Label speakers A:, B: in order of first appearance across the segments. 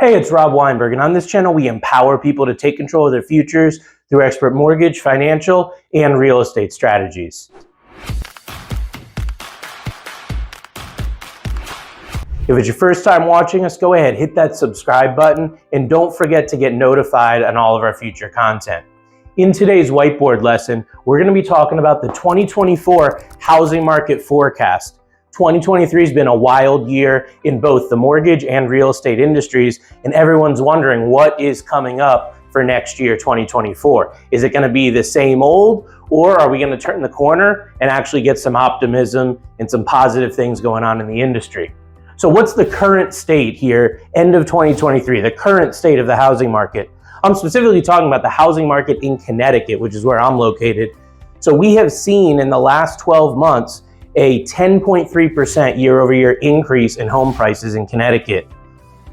A: Hey, it's Rob Weinberg, and on this channel, we empower people to take control of their futures through expert mortgage, financial, and real estate strategies. If it's your first time watching us, go ahead, hit that subscribe button, and don't forget to get notified on all of our future content. In today's whiteboard lesson, we're going to be talking about the 2024 housing market forecast. 2023 has been a wild year in both the mortgage and real estate industries, and everyone's wondering what is coming up for next year, 2024. Is it going to be the same old, or are we going to turn the corner and actually get some optimism and some positive things going on in the industry? So what's the current state here, end of 2023, the current state of the housing market? I'm specifically talking about the housing market in Connecticut, which is where I'm located. So we have seen in the last 12 months a 10.3% year-over-year increase in home prices in Connecticut.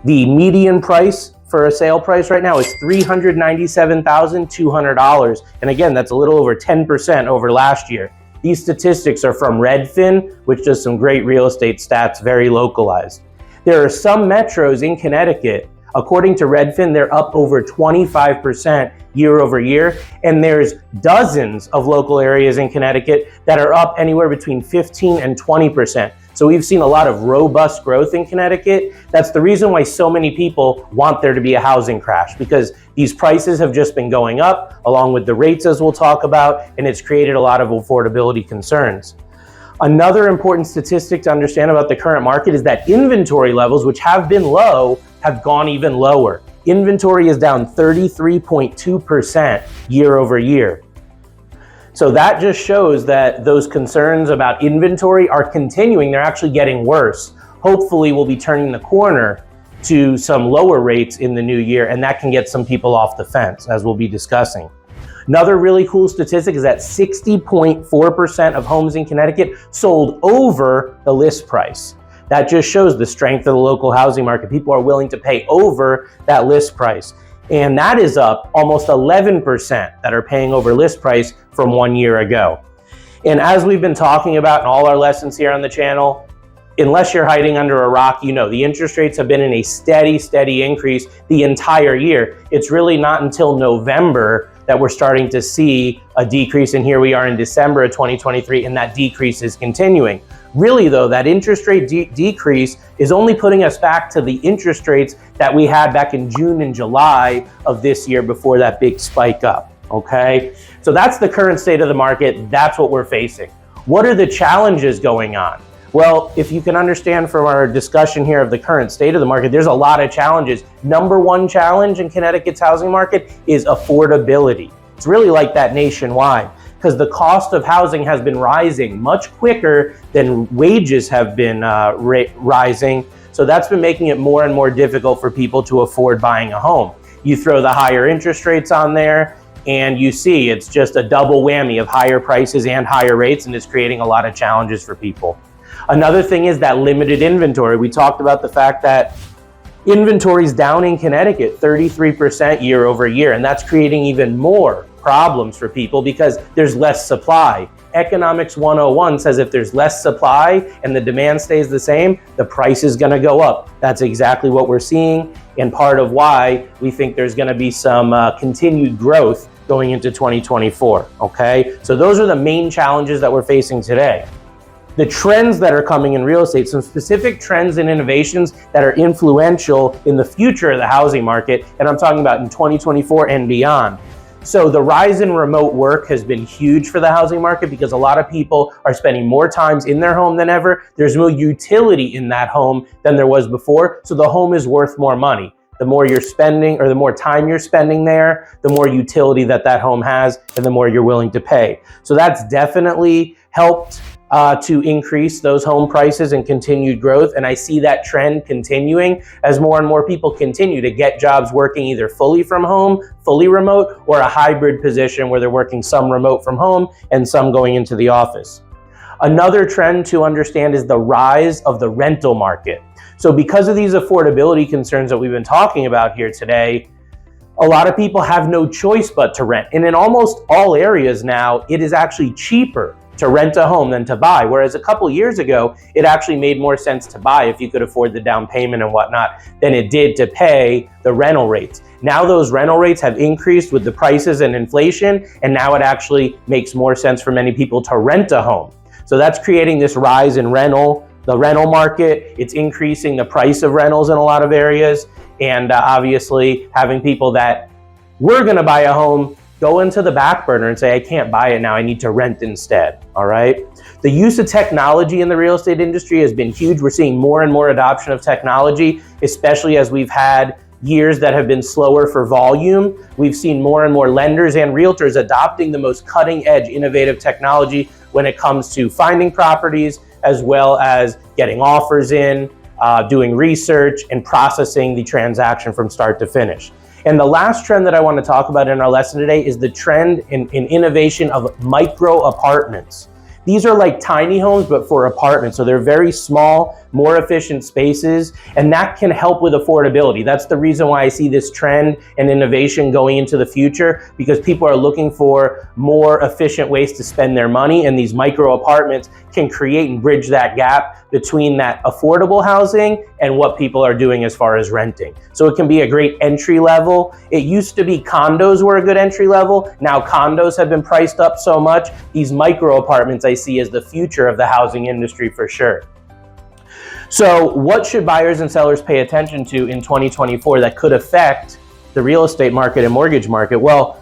A: The median price for a sale price right now is $397,200. And again, that's a little over 10% over last year. These statistics are from Redfin, which does some great real estate stats, very localized. There are some metros in Connecticut, according to Redfin, they're up over 25% year over year. And there's dozens of local areas in Connecticut that are up anywhere between 15 and 20%. So we've seen a lot of robust growth in Connecticut. That's the reason why so many people want there to be a housing crash, because these prices have just been going up along with the rates, as we'll talk about, and it's created a lot of affordability concerns. Another important statistic to understand about the current market is that inventory levels, which have been low, have gone even lower. Inventory is down 33.2% year over year. So that just shows that those concerns about inventory are continuing. They're actually getting worse. Hopefully we'll be turning the corner to some lower rates in the new year, and that can get some people off the fence, as we'll be discussing. Another really cool statistic is that 60.4% of homes in Connecticut sold over the list price. That just shows the strength of the local housing market. People are willing to pay over that list price. And that is up almost 11% that are paying over list price from 1 year ago. And as we've been talking about in all our lessons here on the channel, unless you're hiding under a rock, you know the interest rates have been in a steady increase the entire year. It's really not until November that we're starting to see a decrease, and here we are in December of 2023, and that decrease is continuing. Really though, that interest rate decrease is only putting us back to the interest rates that we had back in June and July of this year before that big spike up, okay? So that's the current state of the market. That's what we're facing. What are the challenges going on? Well, if you can understand from our discussion here of the current state of the market, there's a lot of challenges. Number one challenge in Connecticut's housing market is affordability. It's really like that nationwide, because the cost of housing has been rising much quicker than wages have been rising. So that's been making it more and more difficult for people to afford buying a home. You throw the higher interest rates on there, and you see it's just a double whammy of higher prices and higher rates, and it's creating a lot of challenges for people. Another thing is that limited inventory. We talked about the fact that inventory is down in Connecticut 33% year over year, and that's creating even more problems for people because there's less supply. Economics 101 says if there's less supply and the demand stays the same, the price is going to go up. That's exactly what we're seeing, and part of why we think there's going to be some continued growth going into 2024, okay? So those are the main challenges that we're facing today. The trends that are coming in real estate, some specific trends and innovations that are influential in the future of the housing market, and I'm talking about in 2024 and beyond. So the rise in remote work has been huge for the housing market because a lot of people are spending more times in their home than ever. There's more utility in that home than there was before, so the home is worth more money. The more you're spending, or the more time you're spending there, the more utility that home has, and the more you're willing to pay. So that's definitely helped to increase those home prices and continued growth. And I see that trend continuing as more and more people continue to get jobs working either fully from home, fully remote, or a hybrid position where they're working some remote from home and some going into the office. Another trend to understand is the rise of the rental market. So because of these affordability concerns that we've been talking about here today, a lot of people have no choice but to rent. And in almost all areas now, it is actually cheaper to rent a home than to buy. Whereas a couple years ago, it actually made more sense to buy if you could afford the down payment and whatnot than it did to pay the rental rates. Now those rental rates have increased with the prices and inflation, and now it actually makes more sense for many people to rent a home. So that's creating this rise in the rental market. It's increasing the price of rentals in a lot of areas, and obviously having people that were gonna buy a home go into the back burner and say, I can't buy it now, I need to rent instead, all right? The use of technology in the real estate industry has been huge. We're seeing more and more adoption of technology, especially as we've had years that have been slower for volume. We've seen more and more lenders and realtors adopting the most cutting edge innovative technology when it comes to finding properties, as well as getting offers in, doing research, and processing the transaction from start to finish. And the last trend that I want to talk about in our lesson today is the trend in innovation of micro apartments. These are like tiny homes, but for apartments. So they're very small, more efficient spaces, and that can help with affordability. That's the reason why I see this trend and innovation going into the future, because people are looking for more efficient ways to spend their money, and these micro apartments can create and bridge that gap between that affordable housing and what people are doing as far as renting. So it can be a great entry level. It used to be condos were a good entry level. Now condos have been priced up so much. These micro apartments I see as the future of the housing industry for sure. So what should buyers and sellers pay attention to in 2024 that could affect the real estate market and mortgage market? Well,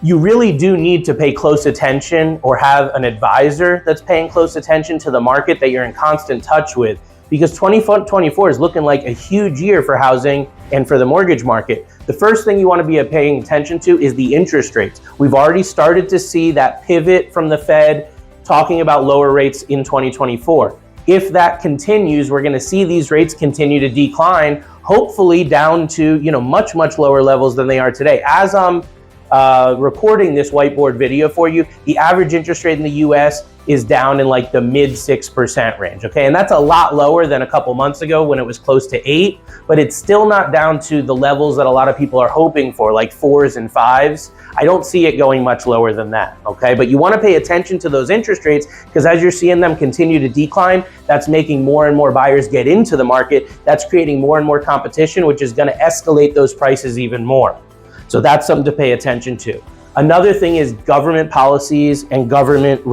A: you really do need to pay close attention or have an advisor that's paying close attention to the market that you're in constant touch with, because 2024 is looking like a huge year for housing and for the mortgage market. The first thing you want to be paying attention to is the interest rates. We've already started to see that pivot from the Fed talking about lower rates in 2024. If that continues, we're going to see these rates continue to decline, hopefully down to much lower levels than they are today. As I'm recording this whiteboard video for you, the average interest rate in the US is down in like the mid 6% range, okay? And that's a lot lower than a couple months ago when it was close to 8, but it's still not down to the levels that a lot of people are hoping for, like 4s and 5s. I don't see it going much lower than that, okay? But you wanna pay attention to those interest rates, because as you're seeing them continue to decline, that's making more and more buyers get into the market. That's creating more and more competition, which is gonna escalate those prices even more. So that's something to pay attention to. Another thing is government policies and government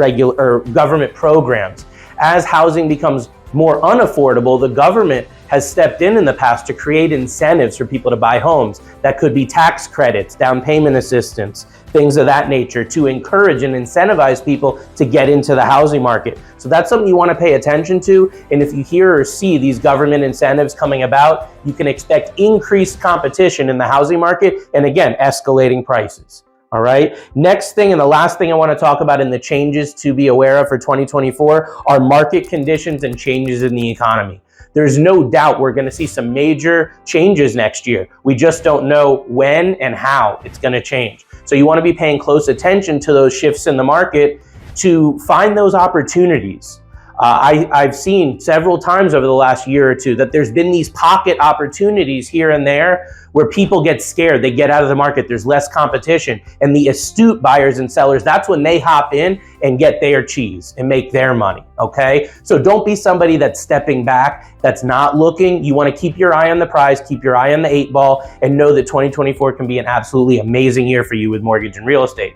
A: programs. As housing becomes more unaffordable, the government has stepped in the past to create incentives for people to buy homes. That could be tax credits, down payment assistance, things of that nature, to encourage and incentivize people to get into the housing market. So that's something you want to pay attention to. And if you hear or see these government incentives coming about, you can expect increased competition in the housing market, and again, escalating prices. All right. Next thing, and the last thing I want to talk about in the changes to be aware of for 2024 are market conditions and changes in the economy. There's no doubt we're going to see some major changes next year. We just don't know when and how it's going to change. So you want to be paying close attention to those shifts in the market to find those opportunities. I've seen several times over the last year or two that there's been these pocket opportunities here and there where people get scared, they get out of the market, there's less competition, and the astute buyers and sellers, that's when they hop in and get their cheese and make their money, okay? So don't be somebody that's stepping back, that's not looking. You want to keep your eye on the prize, keep your eye on the 8 ball, and know that 2024 can be an absolutely amazing year for you with mortgage and real estate.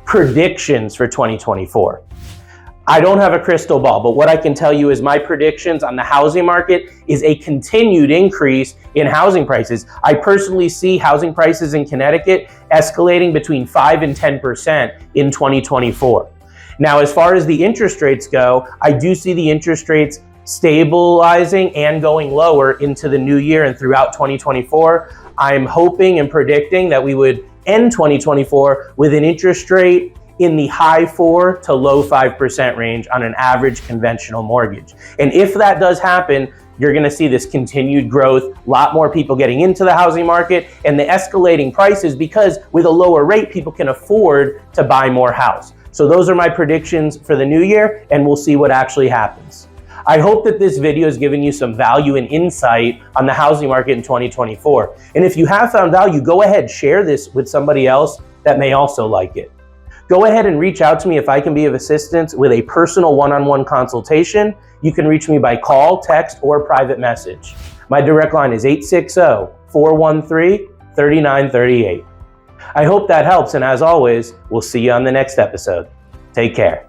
A: Predictions for 2024. I don't have a crystal ball, but what I can tell you is my predictions on the housing market is a continued increase in housing prices. I personally see housing prices in Connecticut escalating between 5 and 10% in 2024. Now, as far as the interest rates go, I do see the interest rates stabilizing and going lower into the new year and throughout 2024. I'm hoping and predicting that we would end 2024 with an interest rate in the high 4 to low 5% range on an average conventional mortgage. And if that does happen, you're gonna see this continued growth, a lot more people getting into the housing market, and the escalating prices, because with a lower rate, people can afford to buy more house. So those are my predictions for the new year, and we'll see what actually happens. I hope that this video has given you some value and insight on the housing market in 2024. And if you have found value, go ahead, share this with somebody else that may also like it. Go ahead and reach out to me if I can be of assistance with a personal one-on-one consultation. You can reach me by call, text, or private message. My direct line is 860-413-3938. I hope that helps, and as always, we'll see you on the next episode. Take care.